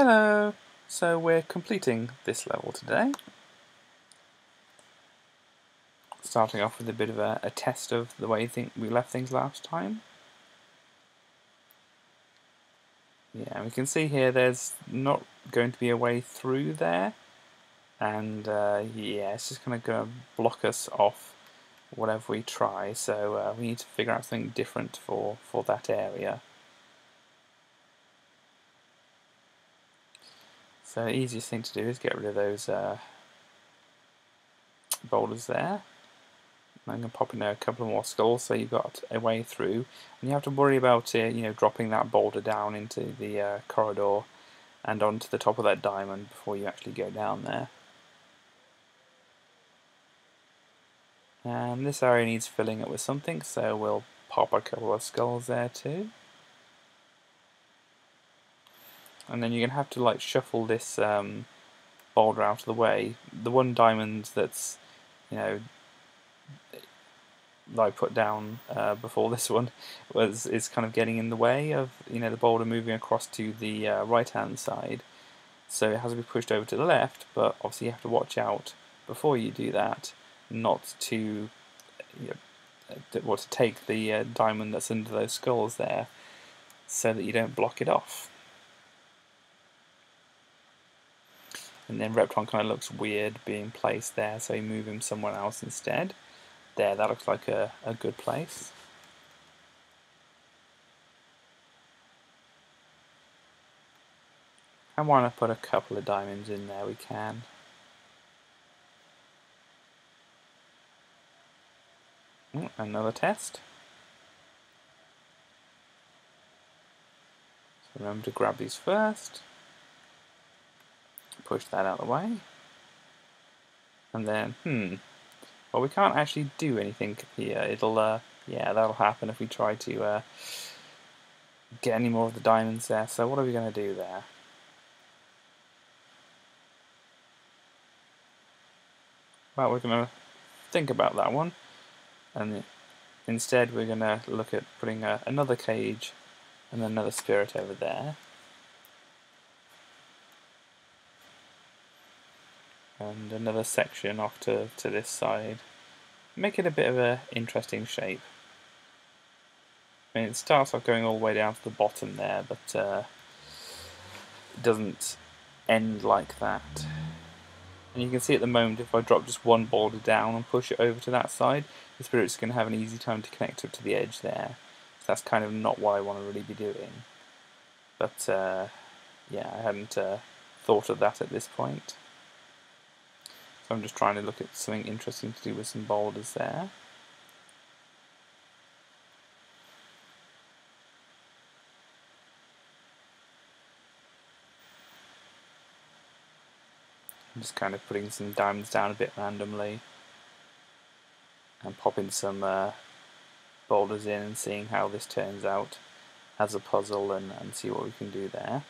Hello! So we're completing this level today. Starting off with a bit of a test of the way we left things last time. Yeah, we can see here there's not going to be a way through there. And yeah, it's just going to block us off whatever we try. So we need to figure out something different for that area. So the easiest thing to do is get rid of those boulders there. I'm going to pop in a couple more skulls so you've got a way through. And you have to worry about dropping that boulder down into the corridor and onto the top of that diamond before you actually go down there. And this area needs filling up with something, so we'll pop a couple of skulls there too. And then you're going to have to like shuffle this boulder out of the way. The one diamond that's, that I put down before this one is kind of getting in the way of the boulder moving across to the right hand side, so it has to be pushed over to the left, but obviously you have to watch out before you do that not to to take the diamond that's under those skulls there so that you don't block it off. And then Repton kind of looks weird being placed there, so you move him somewhere else instead. There, that looks like a good place. And why not put a couple of diamonds in there? We can. Another test. So remember to grab these first. Push that out of the way. And then, well, we can't actually do anything here. It'll, yeah, that'll happen if we try to get any more of the diamonds there. So what are we going to do there? Well, we're going to think about that one. And instead we're going to look at putting another cage and another spirit over there. And another section off to this side. Make it a bit of an interesting shape. I mean, it starts off going all the way down to the bottom there, but it doesn't end like that. And you can see at the moment, if I drop just one boulder down and push it over to that side, the spirit's going to have an easy time to connect up to the edge there. So that's kind of not what I want to really be doing. But yeah, I hadn't thought of that at this point. So I'm just trying to look at something interesting to do with some boulders there. I'm just kind of putting some diamonds down a bit randomly and popping some boulders in and seeing how this turns out as a puzzle and see what we can do there.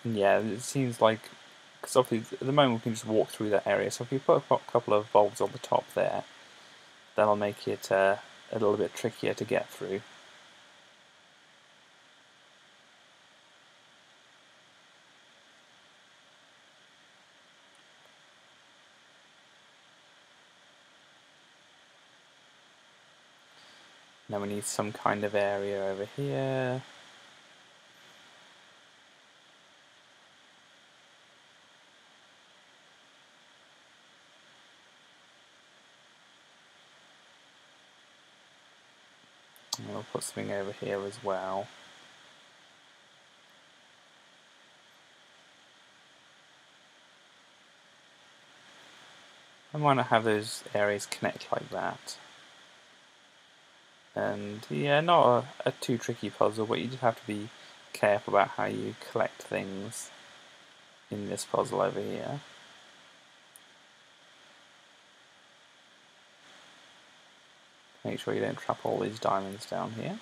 And yeah, it seems like, because obviously at the moment we can just walk through that area, so if you put a couple of bulbs on the top there, that'll make it a little bit trickier to get through. Then we need some kind of area over here. And we'll put something over here as well. I want to have those areas connect like that. And yeah, not a too tricky puzzle, but you just have to be careful about how you collect things in this puzzle over here. Make sure you don't trap all these diamonds down here.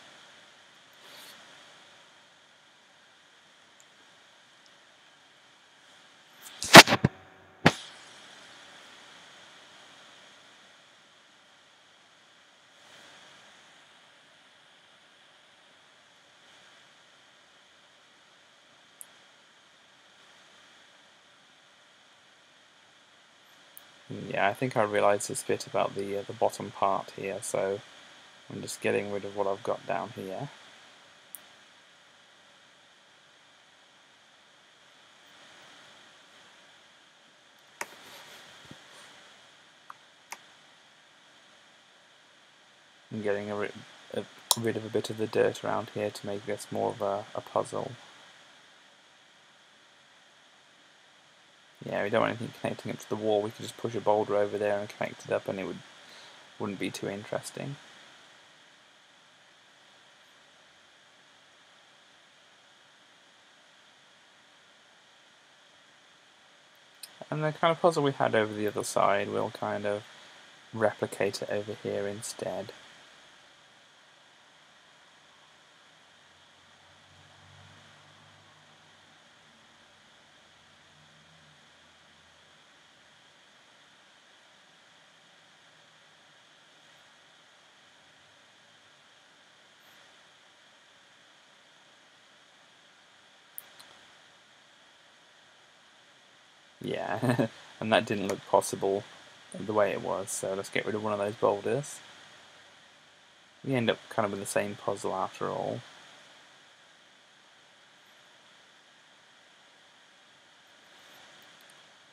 Yeah, I think I realised this bit about the bottom part here, so I'm just getting rid of what I've got down here. I'm getting rid of a bit of the dirt around here to make this more of a puzzle. Yeah, we don't want anything connecting it to the wall. We could just push a boulder over there and connect it up, and it wouldn't be too interesting. And the kind of puzzle we had over the other side, we'll kind of replicate it over here instead. Yeah, and that didn't look possible the way it was, so let's get rid of one of those boulders. We end up kind of with the same puzzle after all.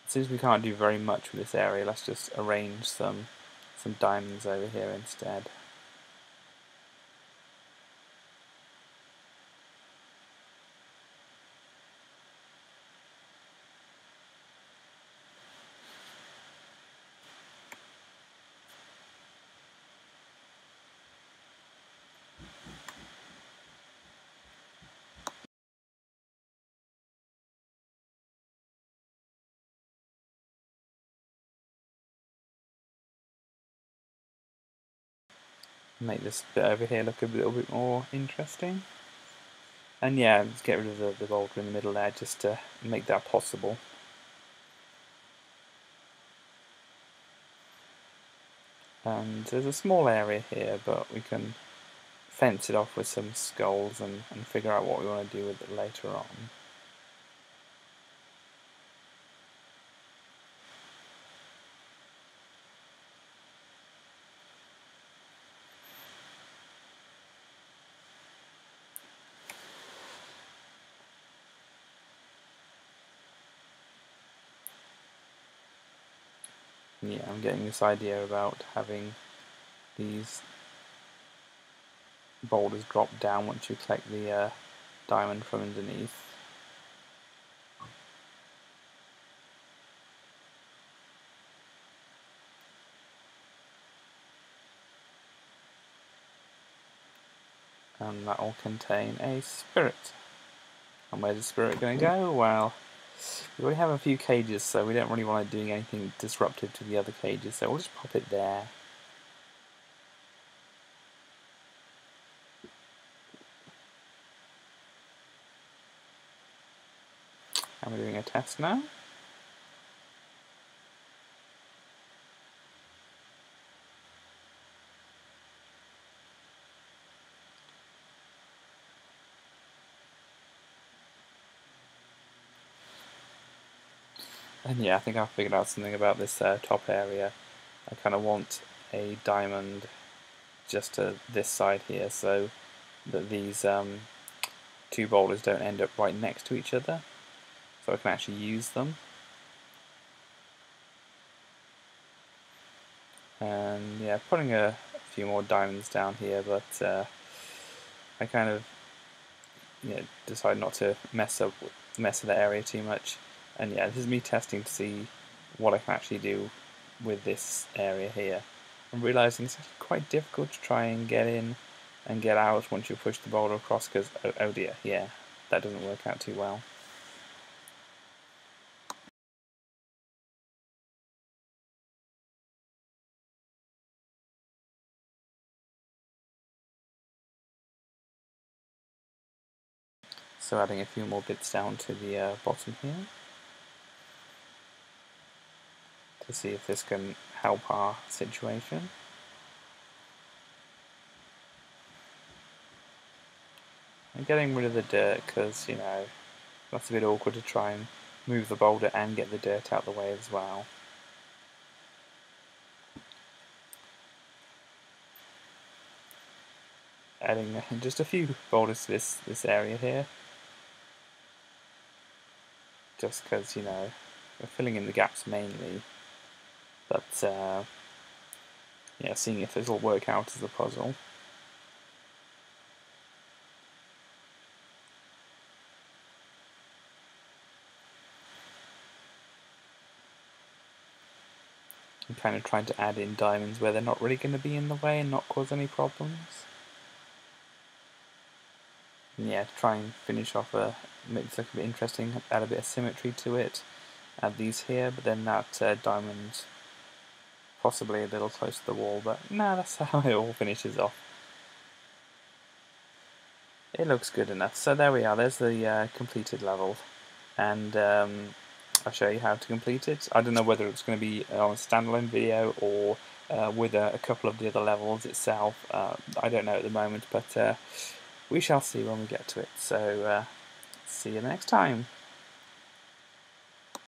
Since we can't do very much with this area, let's just arrange some diamonds over here instead. Make this bit over here look a little bit more interesting. And yeah, let's get rid of the boulder in the middle there just to make that possible. And there's a small area here, but we can fence it off with some skulls and figure out what we want to do with it later on. Yeah, I'm getting this idea about having these boulders drop down once you collect the diamond from underneath. And that will contain a spirit. And where's the spirit going to go? Well, we already have a few cages, so we don't really want to do anything disruptive to the other cages, so we'll just pop it there. And we're doing a test now. And yeah, I think I've figured out something about this top area. I kind of want a diamond just to this side here, so that these two boulders don't end up right next to each other, so I can actually use them. And yeah, putting a few more diamonds down here, but I kind of decide not to mess with the area too much. And yeah, this is me testing to see what I can actually do with this area here. I'm realising it's actually quite difficult to try and get in and get out once you push the boulder across, because oh dear, yeah, that doesn't work out too well. So adding a few more bits down to the bottom here to see if this can help our situation. I'm getting rid of the dirt because, that's a bit awkward to try and move the boulder and get the dirt out of the way as well. adding just a few boulders to this area here, just because, you know, we're filling in the gaps mainly, but yeah, seeing if it'll work out as a puzzle. I'm kind of trying to add in diamonds where they're not really going to be in the way and not cause any problems. And yeah, to try and finish off make it look a bit interesting, add a bit of symmetry to it. Add these here, but then that diamond possibly a little close to the wall, but no, that's how it all finishes off. It looks good enough. So there we are, there's the completed level, and I'll show you how to complete it. I don't know whether it's going to be on a standalone video or with a couple of the other levels itself. I don't know at the moment, but we shall see when we get to it. So see you next time.